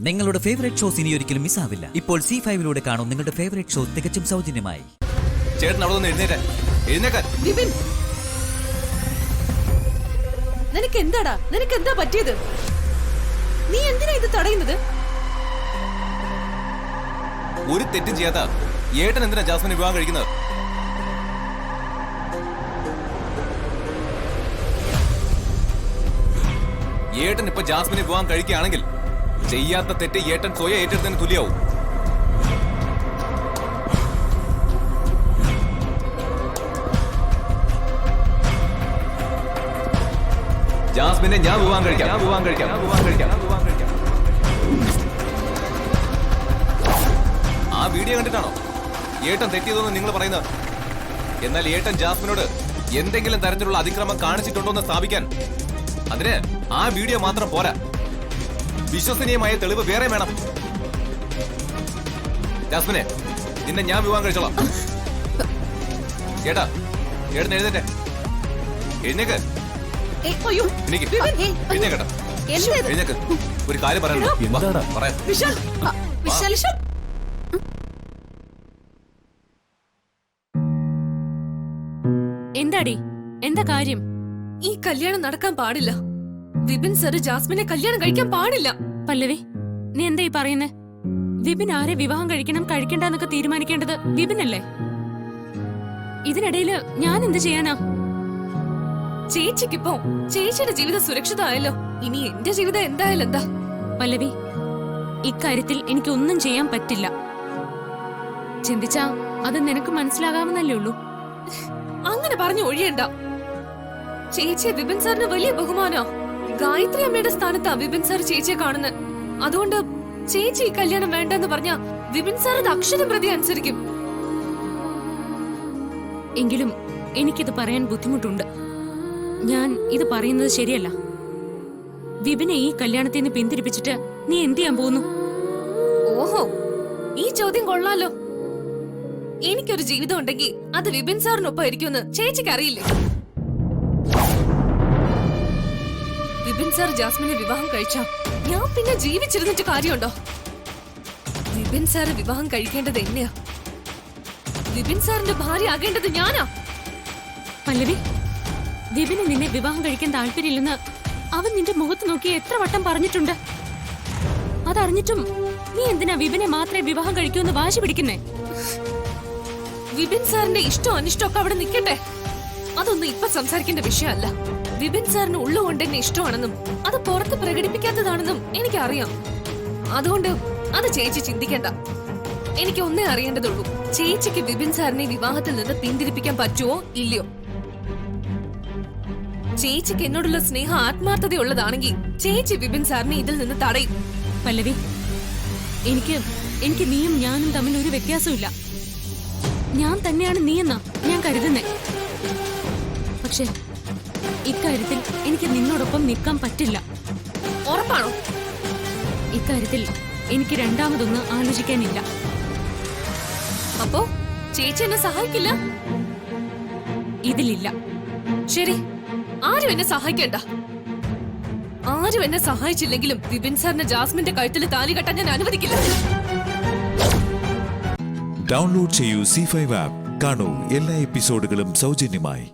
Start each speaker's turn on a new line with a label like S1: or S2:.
S1: നിങ്ങളുടെ favourite shows ഇനി ഒരിക്കലും മിസ്സാവില്ല. ഇപ്പോൾ C5 കാണും നിങ്ങളുടെ ഫേവറേറ്റ് ഷോ തികച്ചും സൗജന്യമായി.
S2: ചേട്ടൻ അവിടെ നിന്ന് എഴുന്നേക്കാൻ.
S3: നിനക്ക് എന്താ പറ്റിയത്? നീ എന്തിനാ ഇത് തടയുന്നത്?
S2: ഒരു തെറ്റും ചെയ്യാത്ത ഏട്ടൻ എന്തിനാ ജാസ്മിനെ വിവാഹം കഴിക്കുന്നത്? ഏട്ടൻ ഇപ്പൊ ജാസ്മിനെ വിവാഹം കഴിക്കുകയാണെങ്കിൽ ചെയ്യാത്ത തെറ്റ് ഏട്ടൻ സ്വയം ഏറ്റെടുത്തതിന് തുല്യാവും. ജാസ്മിനെ ഞാൻ വിവാഹം കഴിക്കാം. ആ വീഡിയോ കണ്ടിട്ടാണോ ഏട്ടൻ തെറ്റിയതെന്ന് നിങ്ങൾ പറയുന്നത്? എന്നാൽ ഏട്ടൻ ജാസ്മിനോട് എന്തെങ്കിലും തരത്തിലുള്ള അതിക്രമം കാണിച്ചിട്ടുണ്ടോ എന്ന് സ്ഥാപിക്കാൻ അതിന് ആ വീഡിയോ മാത്രം പോരാ, വിശ്വസനീയമായ തെളിവ് വേറെ വേണം. ജാസ്മിനെ, നിന്നെ ഞാൻ വിവാഹം കഴിച്ചോളാം. ഏട്ടാ, ഏട്ടൻ എഴുന്നേറ്റെ. എഴുന്നേക്ക്. എഴുന്നേക്ക്. ഒരു കാര്യം പറയണോ? പറയാം.
S3: എന്താടി, എന്താ കാര്യം? ഈ കല്യാണം നടക്കാൻ പാടില്ല. വിപിൻ സാറ് ജാസ്മിനെ കല്യാണം കഴിക്കാൻ പാടില്ല.
S4: പല്ലവി, നീ എന്താ ഈ പറയുന്നേ? വിപിൻ ആരെ വിവാഹം കഴിക്കണം കഴിക്കണ്ടെന്നൊക്കെ തീരുമാനിക്കേണ്ടത് വിപിനല്ലേ? ഇതിനിടയില് ഞാൻ എന്ത് ചെയ്യാനാ?
S3: ചേച്ചിക്കിപ്പോ ചേച്ചിയുടെ ജീവിതം സുരക്ഷിതമായല്ലോ. ഇനി എന്റെ ജീവിതം എന്തായാലും എന്താ?
S4: പല്ലവി, ഇക്കാര്യത്തിൽ എനിക്കൊന്നും ചെയ്യാൻ പറ്റില്ല. ചിന്തിച്ചാ അത് നിനക്ക് മനസ്സിലാകാമെന്നല്ലേ ഉള്ളൂ.
S3: അങ്ങനെ പറഞ്ഞു ഒഴിയണ്ട. ചേച്ചിയെ വിപിൻ സാറിന് വലിയ ബഹുമാനോ. ഗായത്രി അമ്മയുടെ സ്ഥാനത്താ വിപിൻ സാർ ചേച്ചിയെ കാണുന്നത്. അതുകൊണ്ട് ചേച്ചി ഈ കല്യാണം വേണ്ടെന്ന് പറഞ്ഞ വിപിൻ സാർ അത് അക്ഷരം പ്രതി അനുസരിക്കും.
S4: എങ്കിലും എനിക്കിത് പറയാൻ ബുദ്ധിമുട്ടുണ്ട്. ഞാൻ ഇത് പറയുന്നത് ശരിയല്ല. വിപിനെ ഈ കല്യാണത്തിൽ നിന്ന് പിന്തിരിപ്പിച്ചിട്ട് നീ എന്ത് ചെയ്യാൻ പോകുന്നു?
S3: ഓഹോ, ഈ ചോദ്യം കൊള്ളാലോ. എനിക്കൊരു ജീവിതം ഉണ്ടെങ്കിൽ അത് വിപിൻ സാറിനൊപ്പം ഇരിക്കുമെന്ന് ചേച്ചിക്ക് അറിയില്ലേ? വിപിൻ സാർ ജാസ്മിനെ വിവാഹം കഴിച്ചാ ഞാൻ പിന്നെ ജീവിച്ചിരുന്നിട്ട് കാര്യമുണ്ടോ? വിപിൻ സാറ് വിവാഹം കഴിക്കേണ്ടത് എന്നെയാ. വിപിൻ സാറിന്റെ ഭാര്യ ആകേണ്ടത് ഞാനാ.
S4: പല്ലവി, വിപിന് നിന്നെ വിവാഹം കഴിക്കാൻ താല്പര്യമില്ലെന്ന് അവൻ നിന്റെ മുഖത്ത് നോക്കി എത്ര വട്ടം പറഞ്ഞിട്ടുണ്ട്. അതറിഞ്ഞിട്ടും നീ എന്തിനാ വിപിനെ മാത്രമേ വിവാഹം കഴിക്കൂന്ന് വാശി പിടിക്കുന്നേ?
S3: വിപിൻ സാറിന്റെ ഇഷ്ടം അനിഷ്ടമൊക്കെ അവിടെ നിൽക്കട്ടെ. അതൊന്നും ഇപ്പൊ സംസാരിക്കേണ്ട വിഷയമല്ല. വിപിൻ സാറിന് ഉള്ളുകൊണ്ട് എന്നെ ഇഷ്ടമാണെന്നും അത് പുറത്ത് പ്രകടിപ്പിക്കാത്തതാണെന്നും എനിക്കറിയാം. അതുകൊണ്ട് അത് ചേച്ചി ചിന്തിക്കണ്ട. എനിക്ക് ഒന്നേ അറിയേണ്ടതുള്ളൂ, ചേച്ചിക്ക് വിപിൻ സാറിനെ വിവാഹത്തിൽ നിന്ന് പിന്തിരിപ്പിക്കാൻ പറ്റുമോ ഇല്ലയോ? ചേച്ചിക്ക് എന്നോടുള്ള സ്നേഹം ആത്മാർത്ഥതയുള്ളതാണെങ്കിൽ ചേച്ചി വിപിൻ സാറിനെ ഇതിൽ നിന്ന് തടയും.
S4: പല്ലവി, എനിക്ക് നീയും ഞാനും തമ്മിൽ ഒരു വ്യത്യാസമില്ല. ഞാൻ തന്നെയാണ് നീയെന്നാ ഞാൻ കരുതുന്നേ. പക്ഷെ ഇക്കാര്യത്തിൽ എനിക്ക് നിന്നോടൊപ്പം നിൽക്കാൻ പറ്റില്ല.
S3: ഉറപ്പാണോ?
S4: ഇക്കാര്യത്തിൽ എനിക്ക് രണ്ടാമതൊന്ന് ആലോചിക്കാനില്ല.
S3: അപ്പോ ചേച്ചി എന്നെ സഹായിക്കില്ല?
S4: ഇതിലില്ല.
S3: ശരി, ആരും എന്നെ സഹായിക്കണ്ട. ആരും എന്നെ സഹായിച്ചില്ലെങ്കിലും വിപിൻ സാറിന് ജാസ്മിന്റെ കഴുത്തിൽ താലി കെട്ടാൻ ഞാൻ അനുവദിക്കില്ല.
S5: ഡൗൺലോഡ് ചെയ്യൂ C5 ആപ്പ്. കാണൂ എല്ലാ എപ്പിസോഡുകളും സൗജന്യമായി.